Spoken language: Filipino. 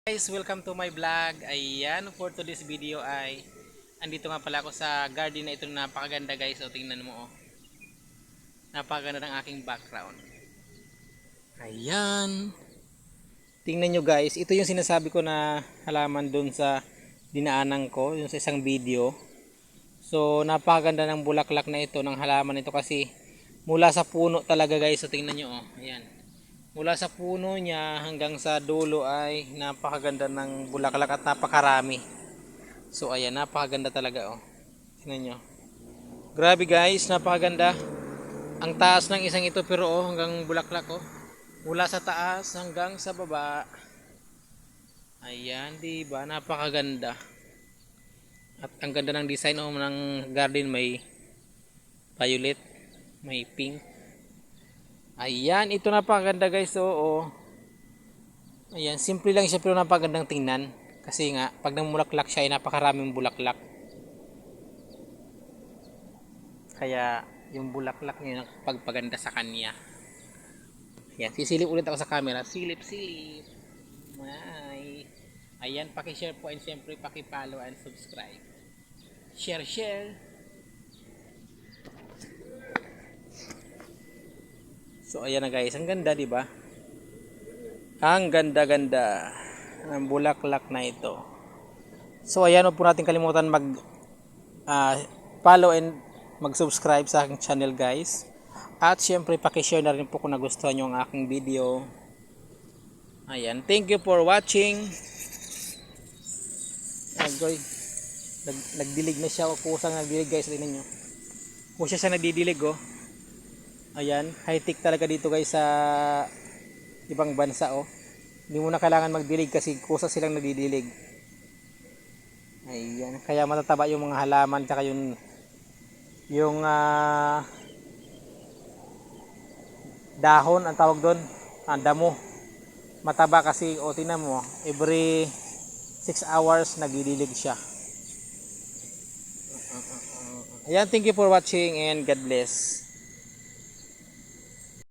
Guys, welcome to my vlog. Ayan, for today's video ay andito nga pala ako sa garden na ito na napakaganda guys. O tingnan mo oh. Napakaganda ng aking background. Ayan. Tingnan nyo guys, ito yung sinasabi ko na halaman dun sa dinaanan ko, yung sa isang video. So, napakaganda ng bulaklak na ito, ng halaman ito kasi mula sa puno talaga guys. So, tingnan nyo oh. Ayan. Mula sa puno niya hanggang sa dulo ay napakaganda ng bulaklak at napakarami. So ayan, napakaganda talaga oh. Tingnan nyo. Grabe guys, napakaganda. Ang taas ng isang ito pero oh, hanggang bulaklak oh. Mula sa taas hanggang sa baba. Ayan, di ba? Napakaganda. At ang ganda ng design oh, ng garden, may violet, may pink. Ayan, ito napakaganda guys oh, oh. Ayan, simple lang siya pero napakagandang tingnan. Kasi nga, pag namulaklak siya ay napakaraming bulaklak. Kaya, yung bulaklak niya pagpaganda sa kanya. Ayan, sisilip ulit ako sa camera. Silip, silip. May. Ayan, paki-share po and syempre paki-follow and subscribe. Share, share. So, ayan na guys. Ang ganda, di ba? Ang ganda-ganda ng bulaklak na ito. So, ayan, huwag po natin kalimutan mag follow and mag-subscribe sa aking channel guys. At syempre paki-share na rin po kung nagustuhan nyo ang aking video. Ayan, thank you for watching. Agoy, nagdilig na siya. Kusang nagdilig guys, tingnan nyo. Kusa siya nagdidilig oh. Ayan, high tech talaga dito guys sa ibang bansa oh. Hindi mo na kailangan magdilig kasi kusa silang nagdidilig. Ayan, kaya matataba yung mga halaman tsaka yung dahon ang tawag doon, damo. Mataba kasi o tingnan mo, every 6 hours nagdidilig siya. Ayan, thank you for watching and God bless.